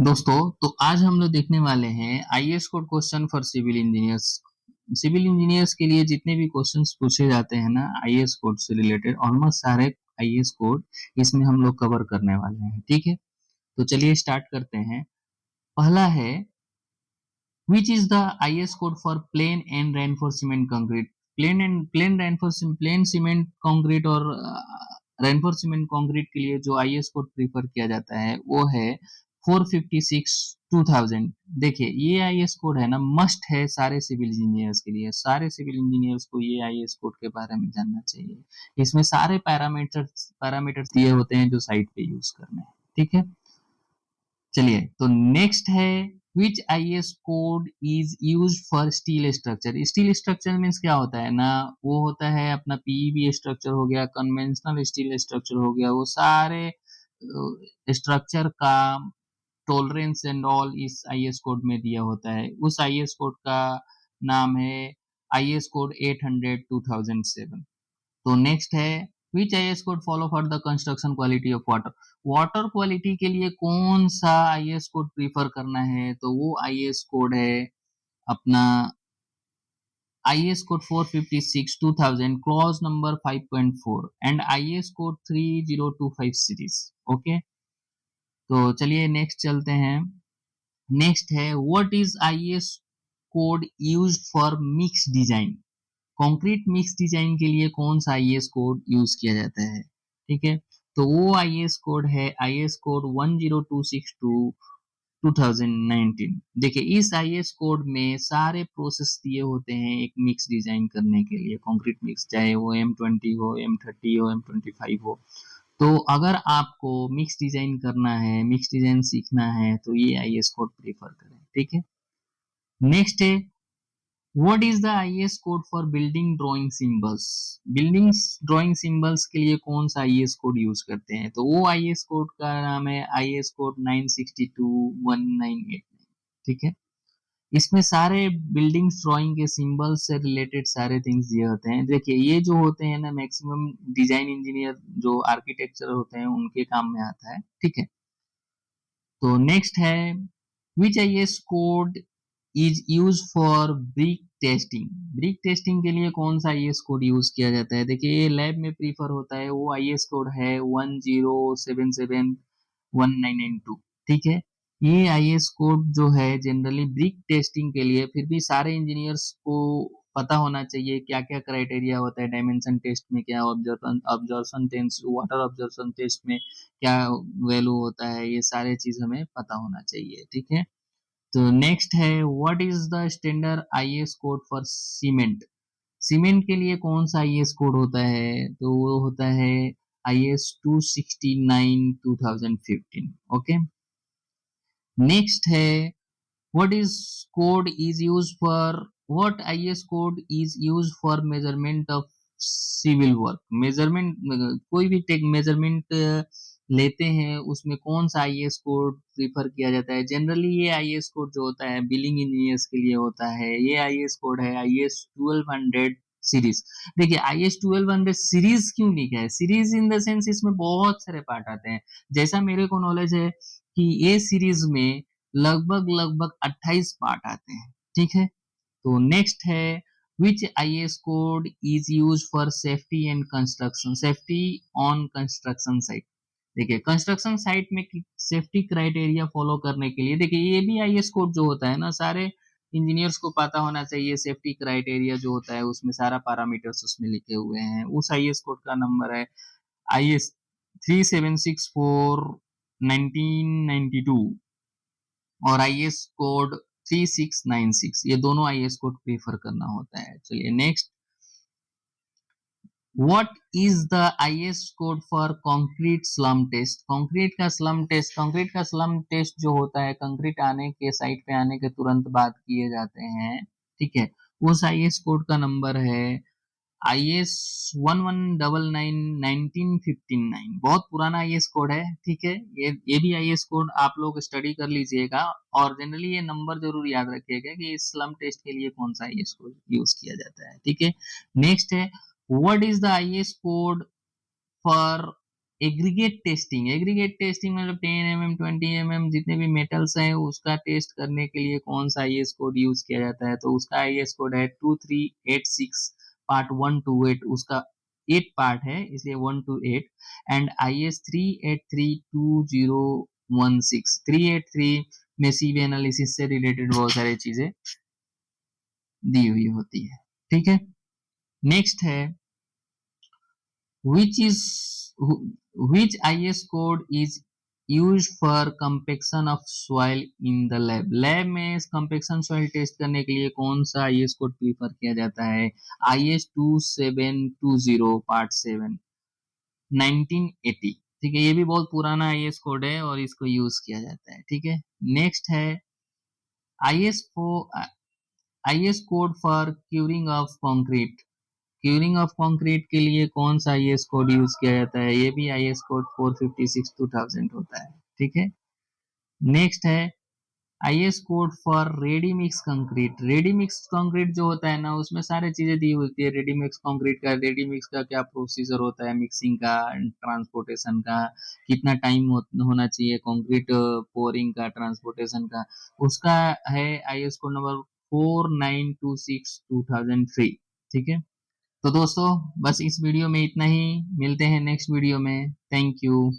दोस्तों, तो आज हम लोग देखने वाले हैं IAS code question for civil engineers. Civil engineers के लिए जितने भी क्वेश्चंस पूछे जाते हैं ना आईएएस कोड से रिलेटेड, ऑलमोस्ट सारे आईएएस कोड इसमें हम लोग कवर करने वाले हैं। ठीक है, तो चलिए स्टार्ट करते हैं। पहला है, which is the IAS code for plain and reinforcement concrete. Plain cement concrete और रेनफोर्समेंट कंक्रीट के लिए जो आईएएस कोड प्रीफर किया जाता है वो है 456 2000। देखिए, ये आईएएस कोड है ना, मस्ट है सारे सिविल इंजीनियर्स के लिए। सारे सिविल इंजीनियर्स को ये आईएएस कोड के बारे में जानना चाहिए। इसमें सारे पैरामीटर्स दिए होते हैं जो साइट पे यूज करने हैं। ठीक है, चलिए तो नेक्स्ट है, which IAS code is use for steel structure. Steel structure means क्या होता है ना, वो होता है अपना पीईबी स्ट्रक्चर हो गया, कन्वेंशनल स्टील स्ट्रक्चर हो गया, वो सारे स्ट्रक्चर का टॉलरेंस एंड ऑल इस आईएएस कोड में दिया होता है। उस आईएएस कोड का नाम है आईएएस कोड 800/2007। तो नेक्स्ट है, which IAS code follow for the construction quality of water. Water quality के लिए कौन सा आईएएस कोड प्रीफर करना है, तो वो आईएएस कोड है अपना IAS code 456/2000 clause number 5.4 and IAS code 3025 series. Okay, तो चलिए नेक्स्ट चलते हैं। नेक्स्ट है, what is IAS code used for mix design. Concrete mix design के लिए कौन सा आईएएस कोड यूज किया जाता है। ठीक है, तो वो आईएएस कोड है आईएएस कोड 10262/2019। देखिए, इस आईएएस कोड में सारे प्रोसेस दिए होते हैं एक मिक्स डिजाइन करने के लिए, कंक्रीट मिक्स, चाहे वो M20 हो, M30 हो, M25 हो। तो अगर आपको मिक्स डिजाइन करना है, मिक्स डिजाइन सीखना है, तो ये आईएएस कोड प्रीफर करें। ठीक है, नेक्स्ट है, what is the IAS code for building drawing symbols. Building drawing symbols के लिए कौन सा आईएएस कोड यूज करते हैं, तो वो आईएएस कोड का नाम है आईएएस कोड 9621989। ठीक है, इसमें सारे बिल्डिंग्स ड्राइंग के सिंबल से रिलेटेड सारे थिंग्स दिए होते हैं। देखिए, ये जो होते हैं ना, मैक्सिमम डिजाइन इंजीनियर जो आर्किटेक्चर होते हैं उनके काम में आता है। ठीक है, तो नेक्स्ट है, which IAS code is use for brick testing. Brick testing के लिए कौन सा आईएएस कोड यूज किया जाता है। देखिए, ये लैब में प्रीफर होता है, वो आईएएस कोड है 10771992। ठीक है, ये आईएएस कोड जो है जनरली ब्रिक टेस्टिंग के लिए, फिर भी सारे इंजीनियर्स को पता होना चाहिए क्या क्या क्राइटेरिया होता है। डायमेंशन टेस्ट में क्या, observation test, water observation test में क्या वैल्यू होता है, ये सारे चीज हमें पता होना चाहिए। ठीक है, तो नेक्स्ट है, what is the standard IAS code for cement. Cement के लिए कौन सा आईएएस कोड होता है, तो वो होता है आईएएस 269/2015। ओके, नेक्स्ट है, what is code is use for, what IAS code is use for measurement of civil work. Measurement, कोई भी टेक मेजरमेंट लेते हैं उसमें कौन सा आईएएस कोड प्रीफर किया जाता है। जनरली ये आईएएस कोड जो होता है बिलिंग इंजीनियर्स के लिए होता है। ये आईएएस कोड है आईएएस 1200 सीरीज। देखिए, आईएएस 1200 सीरीज क्यों लिखा है, सीरीज इन द सेंस इसमें बहुत सारे पार्ट आते हैं। जैसा मेरे को नॉलेज है कि ये सीरीज में लगभग 28 पार्ट आते हैं। ठीक है, तो नेक्स्ट है, which IAS code is use for safety and construction, safety on construction site. देखिए, कंस्ट्रक्शन साइट में सेफ्टी क्राइटेरिया फॉलो करने के लिए, देखिए ये भी आईएएस कोड जो होता है ना, सारे इंजीनियर्स को पता होना चाहिए। सेफ्टी क्राइटेरिया जो होता है उसमें सारा पैरामीटर्स उसमें लिखे हुए हैं। उस आईएएस कोड का नंबर है आईएएस 3764/1992 और आईएएस कोड 3696। ये दोनों आईएएस कोड प्रीफर करना होता है। चलिए next, what is the IAS code for concrete slump test. Concrete का स्लम टेस्ट, कंक्रीट का स्लम टेस्ट जो होता है कंक्रीट आने के, साइट पे आने के तुरंत बाद किए जाते हैं। ठीक है, उस आईएएस कोड का नंबर है आईएएस 1199/1959। बहुत पुराना आईएएस कोड है। ठीक है, ये भी आईएएस कोड आप लोग स्टडी कर लीजिएगा और जनरली ये नंबर जरूर याद रखिएगा कि इस स्लम टेस्ट के लिए कौन सा आईएएस कोड यूज किया जाता है। ठीक है, नेक्स्ट है, what is the IAS code for aggregate testing मतलब 10 mm 20 mm जितने भी मेटल्स हैं उसका टेस्ट करने के लिए कौन सा आईएस कोड यूज किया जाता है, तो उसका आईएस कोड है 2386 पार्ट 1 to 8, उसका 8 पार्ट है इसलिए 1 to 8। एंड IS 3832016 383 में सीवी एनालिसिस से रिलेटेड बहुत सारी चीजें दी हुई होती है। ठीक है, नेक्स्ट है which is which IS code is used for compaction of soil in the lab में compaction soil टेस्ट करने के लिए कौन सा IS कोड प्रीफर किया जाता है, IS 2720 पार्ट 7 1980। ठीक है, ये भी बहुत पुराना IS कोड है और इसको यूज किया जाता है। ठीक है, नेक्स्ट है IS code for curing of concrete. Curing of concrete के लिए कौन सा आईएस कोड यूज किया जाता है, ये भी आईएस कोड 456/2000 होता है। ठीक है, नेक्स्ट है IS code for ready mix concrete. Ready mix concrete जो होता है ना उसमें सारी चीजें दी होती है। रेडी मिक्स कंक्रीट का, रेडी मिक्स का क्या प्रोसीजर होता है, मिक्सिंग का, ट्रांसपोर्टेशन का, कितना टाइम होना चाहिए कंक्रीट पोरिंग का, ट्रांसपोर्टेशन का, उसका है आईएस कोड नंबर 4926/2003। ठीक है, तो दोस्तों बस इस वीडियो में इतना ही, मिलते हैं नेक्स्ट वीडियो में। Thank you.